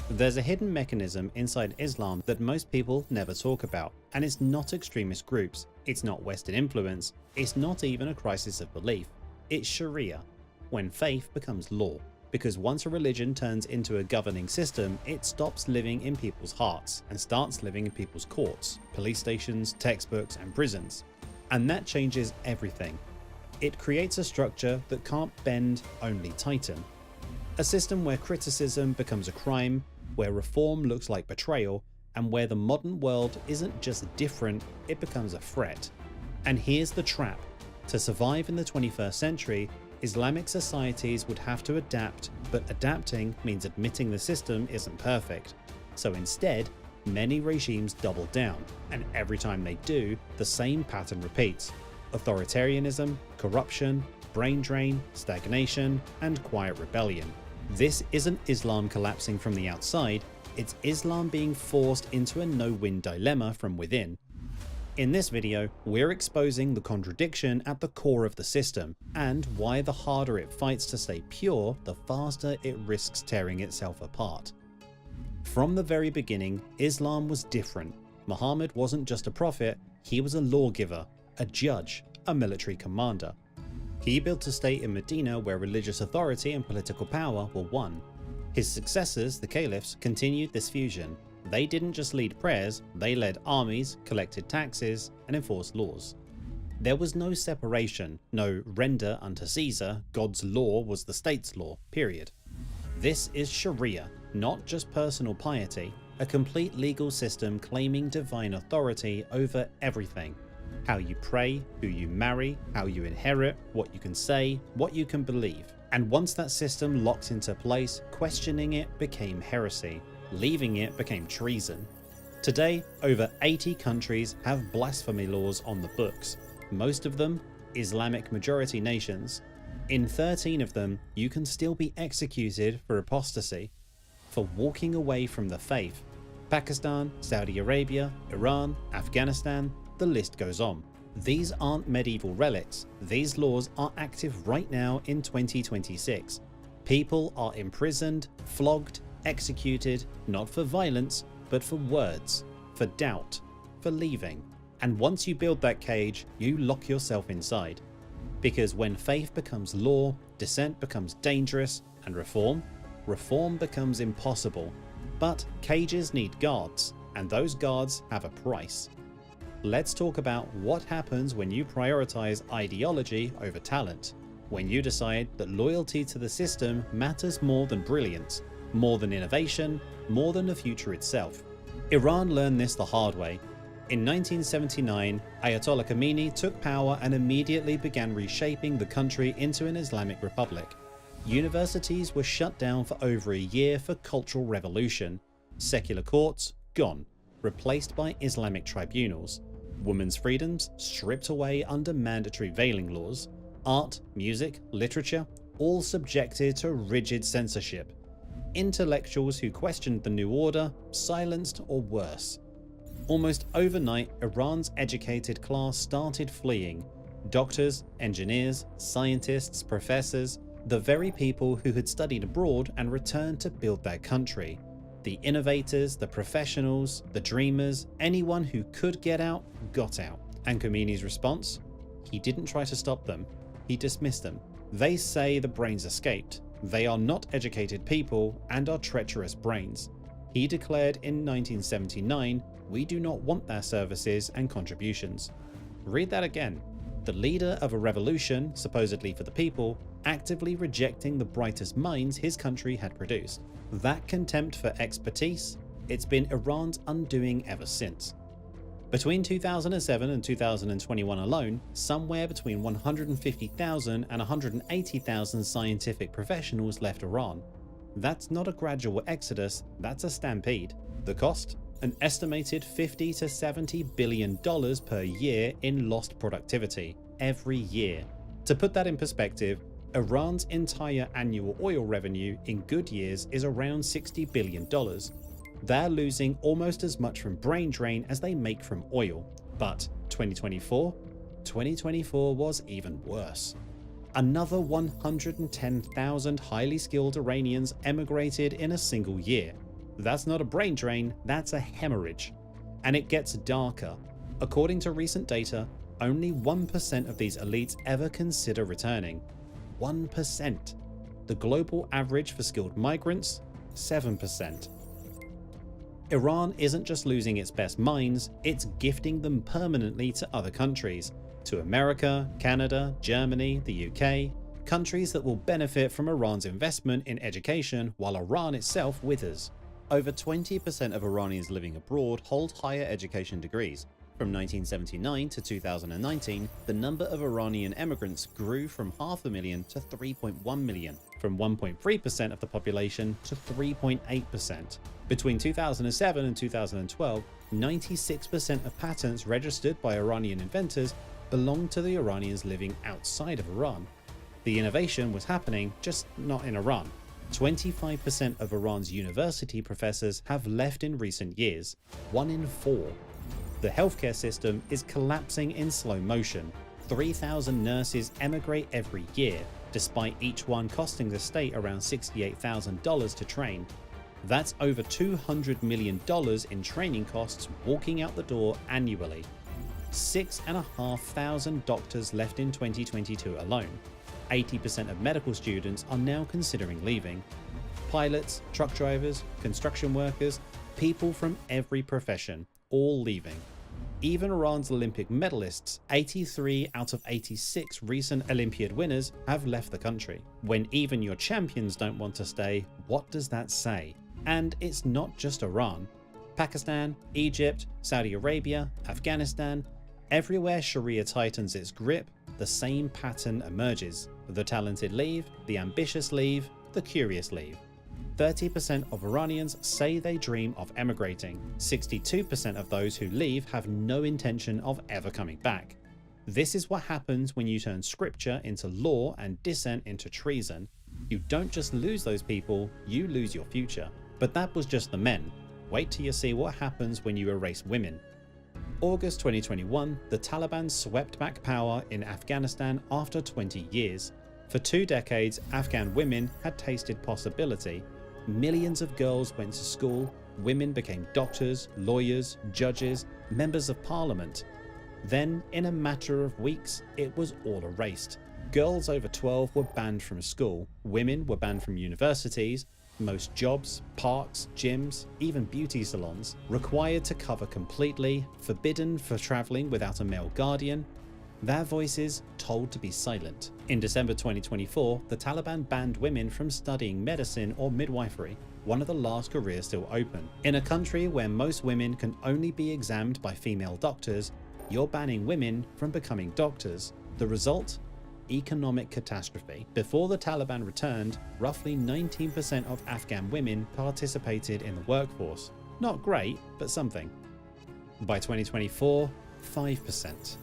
There's a hidden mechanism inside Islam that most people never talk about, and it's not extremist groups, it's not Western influence, it's not even a crisis of belief. It's Sharia, when faith becomes law. Because once a religion turns into a governing system, it stops living in people's hearts and starts living in people's courts, police stations, textbooks, and prisons. And that changes everything. It creates a structure that can't bend, only tighten. A system where criticism becomes a crime, where reform looks like betrayal, and where the modern world isn't just different, it becomes a threat. And here's the trap. To survive in the 21st century, Islamic societies would have to adapt, but adapting means admitting the system isn't perfect. So instead, many regimes double down, and every time they do, the same pattern repeats. Authoritarianism, corruption, brain drain, stagnation, and quiet rebellion. This isn't Islam collapsing from the outside, it's Islam being forced into a no-win dilemma from within. In this video, we're exposing the contradiction at the core of the system, and why the harder it fights to stay pure, the faster it risks tearing itself apart. From the very beginning, Islam was different. Muhammad wasn't just a prophet, he was a lawgiver, a judge, a military commander. He built a state in Medina where religious authority and political power were one. His successors, the caliphs, continued this fusion. They didn't just lead prayers, they led armies, collected taxes, and enforced laws. There was no separation, no render unto Caesar, God's law was the state's law, period. This is Sharia, not just personal piety, a complete legal system claiming divine authority over everything. How you pray, who you marry, how you inherit, what you can say, what you can believe. And once that system locked into place, questioning it became heresy. Leaving it became treason. Today, over 80 countries have blasphemy laws on the books, most of them Islamic majority nations. In 13 of them, you can still be executed for apostasy, for walking away from the faith. Pakistan, Saudi Arabia, Iran, Afghanistan, the list goes on. These aren't medieval relics, these laws are active right now in 2026. People are imprisoned, flogged, executed, not for violence, but for words, for doubt, for leaving. And once you build that cage, you lock yourself inside. Because when faith becomes law, dissent becomes dangerous, and reform becomes impossible. But cages need guards, and those guards have a price. Let's talk about what happens when you prioritize ideology over talent, when you decide that loyalty to the system matters more than brilliance, more than innovation, more than the future itself. Iran learned this the hard way. In 1979, Ayatollah Khomeini took power and immediately began reshaping the country into an Islamic republic. Universities were shut down for over a year for cultural revolution. Secular courts, gone, replaced by Islamic tribunals. Women's freedoms stripped away under mandatory veiling laws. Art, music, literature, all subjected to rigid censorship. Intellectuals who questioned the new order, silenced or worse. Almost overnight, Iran's educated class started fleeing. Doctors, engineers, scientists, professors, the very people who had studied abroad and returned to build their country. The innovators, the professionals, the dreamers, anyone who could get out, got out. And Khomeini's response? He didn't try to stop them, he dismissed them. They say the brains escaped. They are not educated people and are treacherous brains. He declared in 1979, we do not want their services and contributions. Read that again. The leader of a revolution, supposedly for the people, actively rejecting the brightest minds his country had produced. That contempt for expertise, it's been Iran's undoing ever since. Between 2007 and 2021 alone, somewhere between 150,000 and 180,000 scientific professionals left Iran. That's not a gradual exodus, that's a stampede. The cost? An estimated $50 to $70 billion per year in lost productivity, every year. To put that in perspective, Iran's entire annual oil revenue in good years is around $60 billion. They're losing almost as much from brain drain as they make from oil. But 2024 was even worse. Another 110,000 highly skilled Iranians emigrated in a single year. That's not a brain drain, that's a hemorrhage. And it gets darker. According to recent data, only 1% of these elites ever consider returning. 1%. The global average for skilled migrants, 7%. Iran isn't just losing its best minds, it's gifting them permanently to other countries, to America, Canada, Germany, the UK, countries that will benefit from Iran's investment in education while Iran itself withers. Over 20% of Iranians living abroad hold higher education degrees. From 1979 to 2019, the number of Iranian emigrants grew from 500,000 to 3.1 million, from 1.3% of the population to 3.8%. Between 2007 and 2012, 96% of patents registered by Iranian inventors belonged to the Iranians living outside of Iran. The innovation was happening, just not in Iran. 25% of Iran's university professors have left in recent years, 1 in 4. The healthcare system is collapsing in slow motion. 3,000 nurses emigrate every year, despite each one costing the state around $68,000 to train. That's over $200 million in training costs walking out the door annually. 6,500 doctors left in 2022 alone. 80% of medical students are now considering leaving. Pilots, truck drivers, construction workers, people from every profession, all leaving. Even Iran's Olympic medalists, 83 out of 86 recent Olympiad winners, have left the country. When even your champions don't want to stay, what does that say? And it's not just Iran. Pakistan, Egypt, Saudi Arabia, Afghanistan, everywhere Sharia tightens its grip, the same pattern emerges. The talented leave, the ambitious leave, the curious leave. 30% of Iranians say they dream of emigrating. 62% of those who leave have no intention of ever coming back. This is what happens when you turn scripture into law and dissent into treason. You don't just lose those people, you lose your future. But that was just the men. Wait till you see what happens when you erase women. August 2021, the Taliban swept back power in Afghanistan after 20 years. For 2 decades, Afghan women had tasted possibility. Millions of girls went to school, women became doctors, lawyers, judges, members of parliament. Then, in a matter of weeks, it was all erased. Girls over 12 were banned from school, women were banned from universities, most jobs, parks, gyms, even beauty salons, required to cover completely, forbidden for traveling without a male guardian, their voices told to be silent. In December 2024, the Taliban banned women from studying medicine or midwifery, one of the last careers still open. In a country where most women can only be examined by female doctors, you're banning women from becoming doctors. The result? Economic catastrophe. Before the Taliban returned, roughly 19% of Afghan women participated in the workforce. Not great, but something. By 2024, 5%.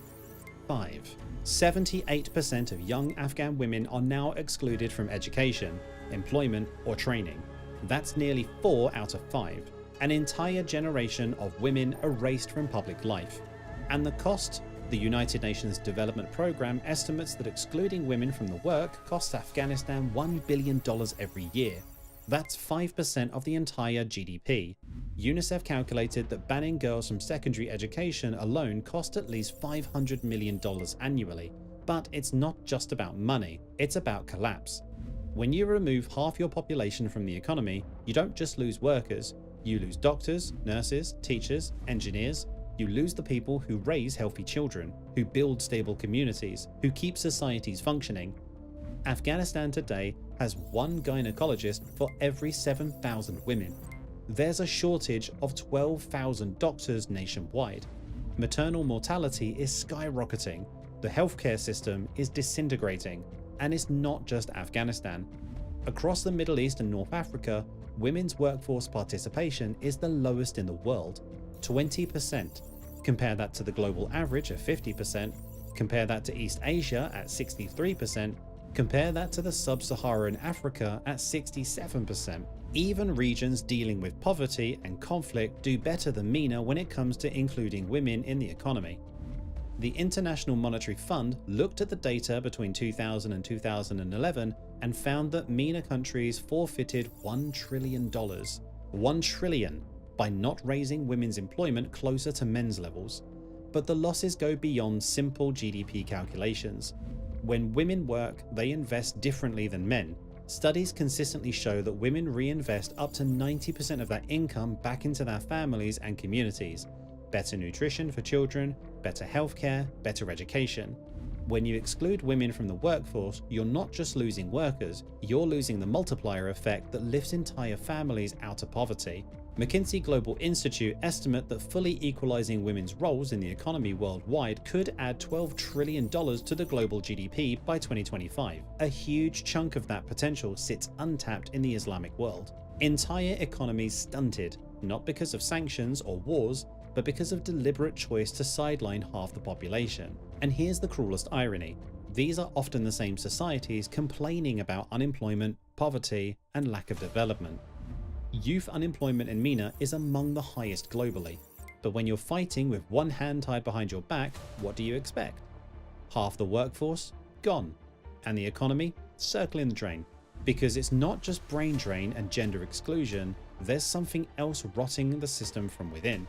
78% of young Afghan women are now excluded from education, employment, or training. That's nearly 4 out of 5. An entire generation of women erased from public life. And the cost? The United Nations Development Programme estimates that excluding women from the work costs Afghanistan $1 billion every year. That's 5% of the entire GDP. UNICEF calculated that banning girls from secondary education alone cost at least $500 million annually. But it's not just about money, it's about collapse. When you remove half your population from the economy, you don't just lose workers, you lose doctors, nurses, teachers, engineers. You lose the people who raise healthy children, who build stable communities, who keep societies functioning. Afghanistan today has 1 gynecologist for every 7,000 women. There's a shortage of 12,000 doctors nationwide. Maternal mortality is skyrocketing. The healthcare system is disintegrating. And it's not just Afghanistan. Across the Middle East and North Africa, women's workforce participation is the lowest in the world. 20%. Compare that to the global average of 50%, compare that to East Asia at 63%, compare that to the sub-Saharan Africa at 67%. Even regions dealing with poverty and conflict do better than MENA when it comes to including women in the economy. The International Monetary Fund looked at the data between 2000 and 2011 and found that MENA countries forfeited $1 trillion. 1 trillion by not raising women's employment closer to men's levels. But the losses go beyond simple GDP calculations. When women work, they invest differently than men. Studies consistently show that women reinvest up to 90% of their income back into their families and communities. Better nutrition for children, better healthcare, better education. When you exclude women from the workforce, you're not just losing workers, you're losing the multiplier effect that lifts entire families out of poverty. McKinsey Global Institute estimate that fully equalizing women's roles in the economy worldwide could add $12 trillion to the global GDP by 2025. A huge chunk of that potential sits untapped in the Islamic world. Entire economies stunted, not because of sanctions or wars, but because of deliberate choice to sideline half the population. And here's the cruelest irony. These are often the same societies complaining about unemployment, poverty, and lack of development. Youth unemployment in MENA is among the highest globally. But when you're fighting with one hand tied behind your back, what do you expect? Half the workforce gone, and the economy circling the drain. Because it's not just brain drain and gender exclusion, there's something else rotting the system from within.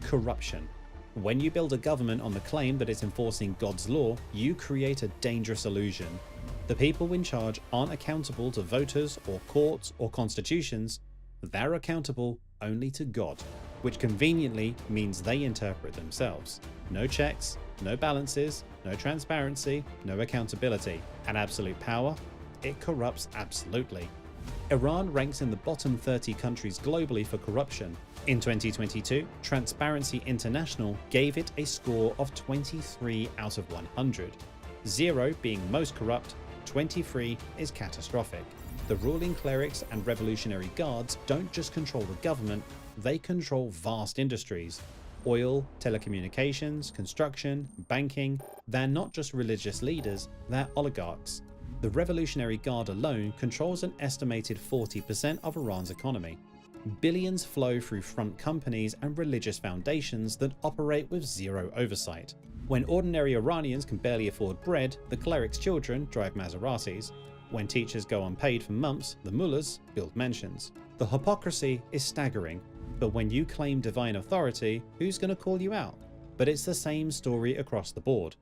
Corruption. When you build a government on the claim that it's enforcing God's law, you create a dangerous illusion. The people in charge aren't accountable to voters or courts or constitutions. They're accountable only to God, which conveniently means they interpret themselves. No checks, no balances, no transparency, no accountability. And absolute power? It corrupts absolutely. Iran ranks in the bottom 30 countries globally for corruption. In 2022, Transparency International gave it a score of 23 out of 100. 0 being most corrupt, 23 is catastrophic. The ruling clerics and revolutionary guards don't just control the government, they control vast industries. Oil, telecommunications, construction, banking. They're not just religious leaders, they're oligarchs. The Revolutionary Guard alone controls an estimated 40% of Iran's economy. Billions flow through front companies and religious foundations that operate with zero oversight. When ordinary Iranians can barely afford bread, the clerics' children drive Maseratis. When teachers go unpaid for months, the mullahs build mansions. The hypocrisy is staggering, but when you claim divine authority, who's going to call you out? But it's the same story across the board.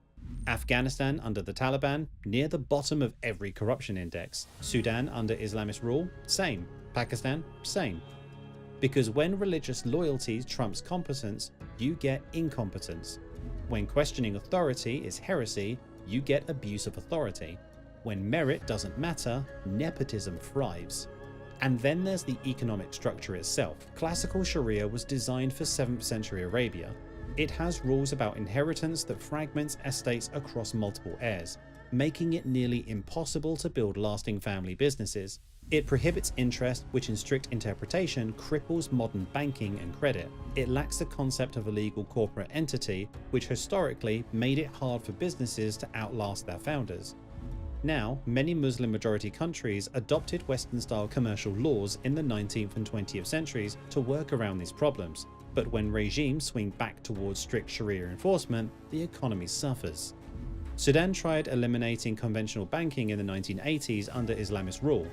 Afghanistan under the Taliban, near the bottom of every corruption index. Sudan under Islamist rule, same. Pakistan, same. Because when religious loyalty trumps competence, you get incompetence. When questioning authority is heresy, you get abuse of authority. When merit doesn't matter, nepotism thrives. And then there's the economic structure itself. Classical Sharia was designed for 7th century Arabia. It has rules about inheritance that fragments estates across multiple heirs, making it nearly impossible to build lasting family businesses. It prohibits interest, which in strict interpretation cripples modern banking and credit. It lacks the concept of a legal corporate entity, which historically made it hard for businesses to outlast their founders. Now, many Muslim-majority countries adopted Western-style commercial laws in the 19th and 20th centuries to work around these problems. But when regimes swing back towards strict Sharia enforcement, the economy suffers. Sudan tried eliminating conventional banking in the 1980s under Islamist rule.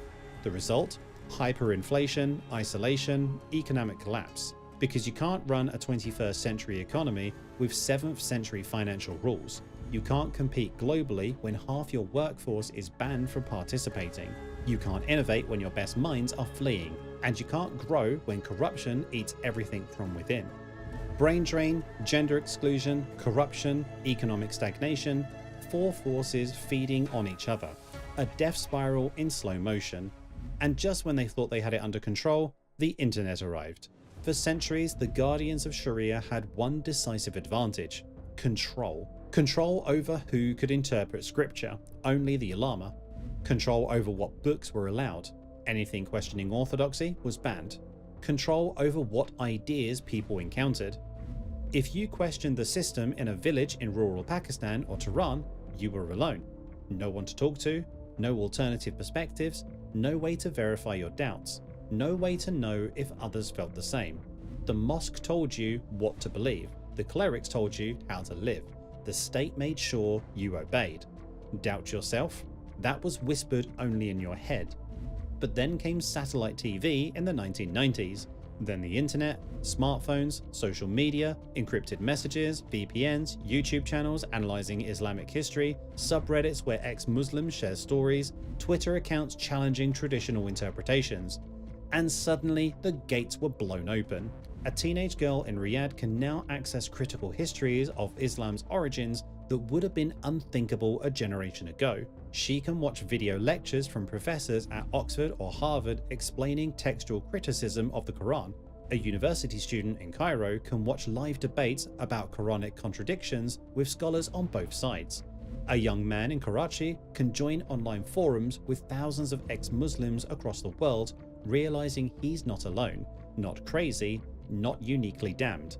The result? Hyperinflation, isolation, economic collapse. Because you can't run a 21st century economy with 7th century financial rules. You can't compete globally when half your workforce is banned from participating. You can't innovate when your best minds are fleeing. And you can't grow when corruption eats everything from within. Brain drain, gender exclusion, corruption, economic stagnation, 4 forces feeding on each other. A death spiral in slow motion. And just when they thought they had it under control, the internet arrived. For centuries, the guardians of Sharia had one decisive advantage: control. Control over who could interpret scripture, only the ulama. Control over what books were allowed. Anything questioning orthodoxy was banned. Control over what ideas people encountered. If you questioned the system in a village in rural Pakistan or Tehran, you were alone. No one to talk to, no alternative perspectives, no way to verify your doubts, no way to know if others felt the same. The mosque told you what to believe, the clerics told you how to live. The state made sure you obeyed. Doubt yourself? That was whispered only in your head. But then came satellite TV in the 1990s. Then the internet, smartphones, social media, encrypted messages, VPNs, YouTube channels analyzing Islamic history, subreddits where ex-Muslims share stories, Twitter accounts challenging traditional interpretations. And suddenly, the gates were blown open. A teenage girl in Riyadh can now access critical histories of Islam's origins that would have been unthinkable a generation ago. She can watch video lectures from professors at Oxford or Harvard explaining textual criticism of the Quran. A university student in Cairo can watch live debates about Quranic contradictions with scholars on both sides. A young man in Karachi can join online forums with thousands of ex-Muslims across the world, realizing he's not alone, not crazy, not uniquely damned.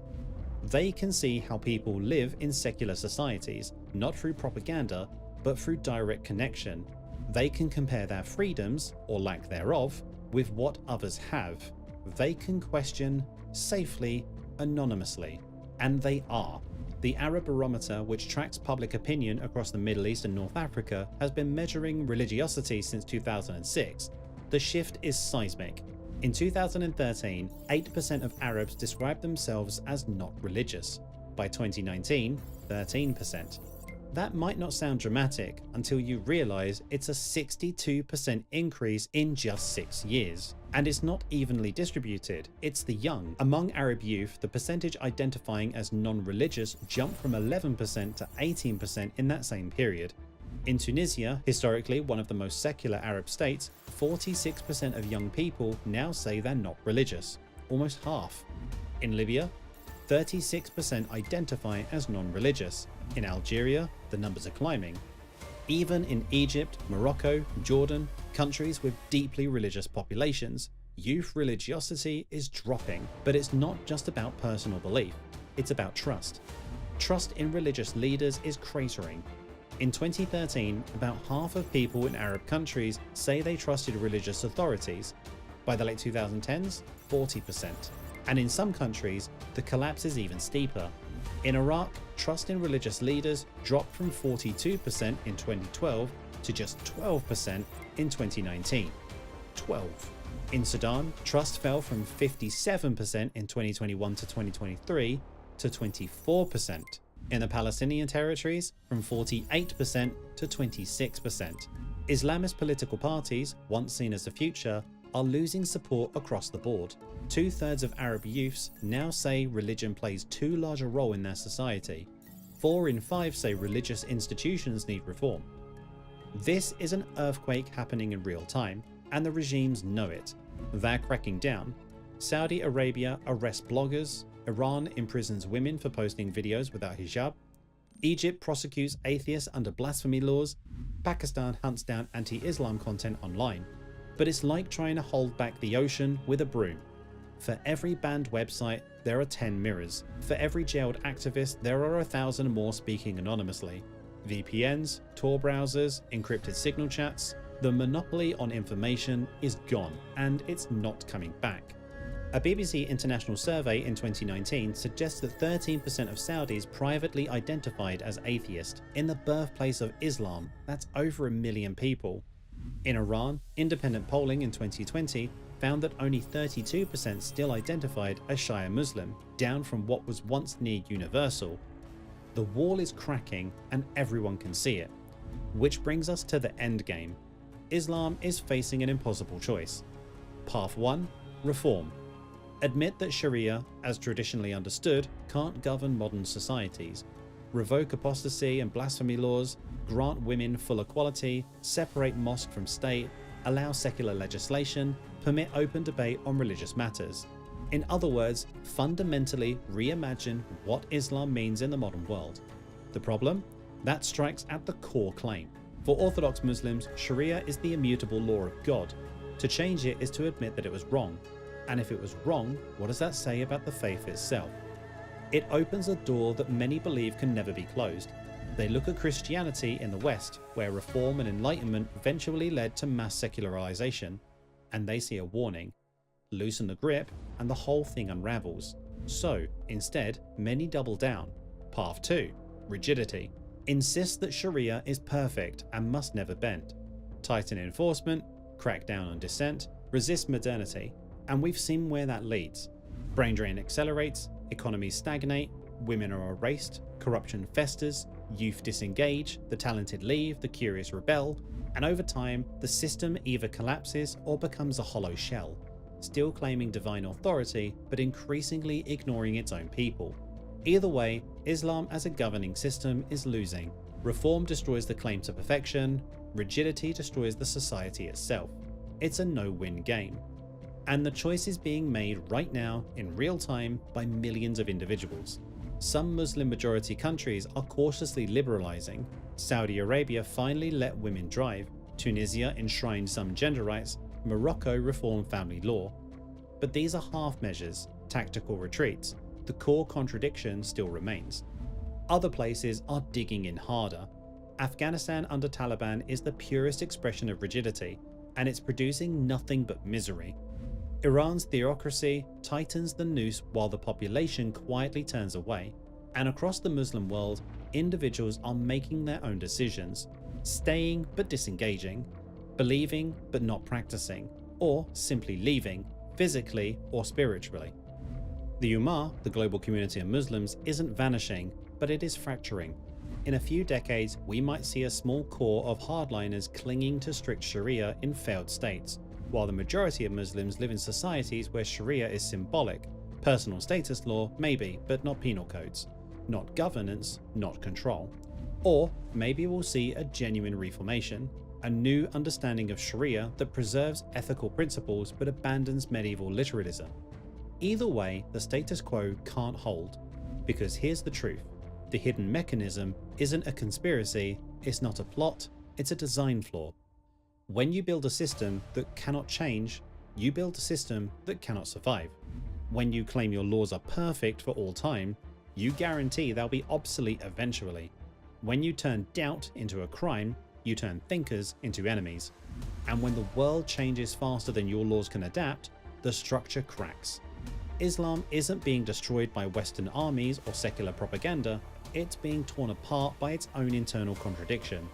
They can see how people live in secular societies, not through propaganda, but through direct connection. They can compare their freedoms, or lack thereof, with what others have. They can question safely, anonymously. And they are. The Arab Barometer, which tracks public opinion across the Middle East and North Africa, has been measuring religiosity since 2006. The shift is seismic. In 2013, 8% of Arabs described themselves as not religious. By 2019, 13%. That might not sound dramatic until you realize it's a 62% increase in just 6 years. And it's not evenly distributed, it's the young. Among Arab youth, the percentage identifying as non-religious jumped from 11% to 18% in that same period. In Tunisia, historically one of the most secular Arab states, 46% of young people now say they're not religious, almost half. In Libya, 36% identify as non-religious. In Algeria, the numbers are climbing. Even in Egypt, Morocco, Jordan, countries with deeply religious populations, youth religiosity is dropping. But it's not just about personal belief, it's about trust. Trust in religious leaders is cratering. In 2013, about half of people in Arab countries say they trusted religious authorities. By the late 2010s, 40%. And in some countries, the collapse is even steeper. In Iraq, trust in religious leaders dropped from 42% in 2012 to just 12% in 2019. 12. In Sudan, trust fell from 57% in 2021 to 2023 to 24%. In the Palestinian territories, from 48% to 26%. Islamist political parties, once seen as the future, are losing support across the board. 2/3 of Arab youths now say religion plays too large a role in their society. 4 in 5 say religious institutions need reform. This is an earthquake happening in real time, and the regimes know it. They're cracking down. Saudi Arabia arrests bloggers. Iran imprisons women for posting videos without hijab. Egypt prosecutes atheists under blasphemy laws. Pakistan hunts down anti-Islam content online. But it's like trying to hold back the ocean with a broom. For every banned website, there are 10 mirrors. For every jailed activist, there are 1,000 more speaking anonymously. VPNs, Tor browsers, encrypted signal chats. The monopoly on information is gone, and it's not coming back. A BBC International survey in 2019 suggests that 13% of Saudis privately identified as atheist. In the birthplace of Islam, that's over 1 million people. In Iran, independent polling in 2020 found that only 32% still identified as Shia Muslim, down from what was once near universal. The wall is cracking and everyone can see it. Which brings us to the end game. Islam is facing an impossible choice. Path 1. Reform. Admit that Sharia, as traditionally understood, can't govern modern societies. Revoke apostasy and blasphemy laws, grant women full equality, separate mosque from state, allow secular legislation, permit open debate on religious matters. In other words, fundamentally reimagine what Islam means in the modern world. The problem? That strikes at the core claim. For Orthodox Muslims, Sharia is the immutable law of God. To change it is to admit that it was wrong. And if it was wrong, what does that say about the faith itself? It opens a door that many believe can never be closed. They look at Christianity in the West, where reform and enlightenment eventually led to mass secularization, and they see a warning. Loosen the grip, and the whole thing unravels. So, instead, many double down. Path 2. Rigidity. Insist that Sharia is perfect and must never bend. Tighten enforcement, crack down on dissent, resist modernity. And we've seen where that leads. Brain drain accelerates, economies stagnate, women are erased, corruption festers, youth disengage, the talented leave, the curious rebel, and over time, the system either collapses or becomes a hollow shell, still claiming divine authority but increasingly ignoring its own people. Either way, Islam as a governing system is losing. Reform destroys the claim to perfection, rigidity destroys the society itself. It's a no-win game. And the choice is being made right now in real time by millions of individuals. Some Muslim majority countries are cautiously liberalizing. Saudi Arabia finally let women drive, Tunisia enshrined some gender rights, Morocco reformed family law. But these are half measures, tactical retreats. The core contradiction still remains. Other places are digging in harder. Afghanistan under Taliban is the purest expression of rigidity, and it's producing nothing but misery. Iran's theocracy tightens the noose while the population quietly turns away, and across the Muslim world, individuals are making their own decisions, staying but disengaging, believing but not practicing, or simply leaving, physically or spiritually. The Ummah, the global community of Muslims, isn't vanishing, but it is fracturing. In a few decades, we might see a small core of hardliners clinging to strict Sharia in failed states, while the majority of Muslims live in societies where Sharia is symbolic, personal status law maybe, but not penal codes, not governance, not control. Or maybe we'll see a genuine reformation, a new understanding of Sharia that preserves ethical principles but abandons medieval literalism. Either way, the status quo can't hold, because here's the truth. The hidden mechanism isn't a conspiracy, it's not a plot, it's a design flaw. When you build a system that cannot change, you build a system that cannot survive. When you claim your laws are perfect for all time, you guarantee they'll be obsolete eventually. When you turn doubt into a crime, you turn thinkers into enemies. And when the world changes faster than your laws can adapt, the structure cracks. Islam isn't being destroyed by Western armies or secular propaganda, it's being torn apart by its own internal contradiction.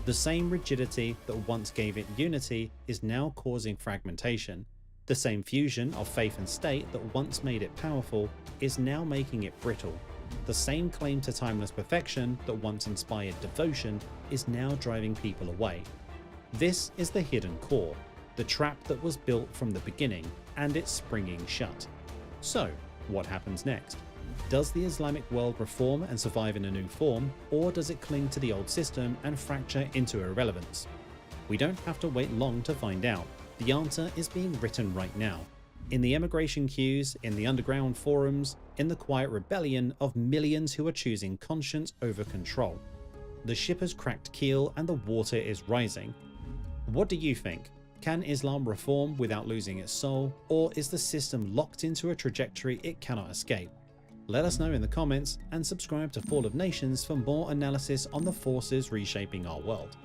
The same rigidity that once gave it unity is now causing fragmentation. The same fusion of faith and state that once made it powerful is now making it brittle. The same claim to timeless perfection that once inspired devotion is now driving people away. This is the hidden core, the trap that was built from the beginning, and it's springing shut. So, what happens next? Does the Islamic world reform and survive in a new form, or does it cling to the old system and fracture into irrelevance? We don't have to wait long to find out. The answer is being written right now. In the emigration queues, in the underground forums, in the quiet rebellion of millions who are choosing conscience over control. The ship has cracked keel and the water is rising. What do you think? Can Islam reform without losing its soul, or is the system locked into a trajectory it cannot escape? Let us know in the comments and subscribe to Fall of Nations for more analysis on the forces reshaping our world.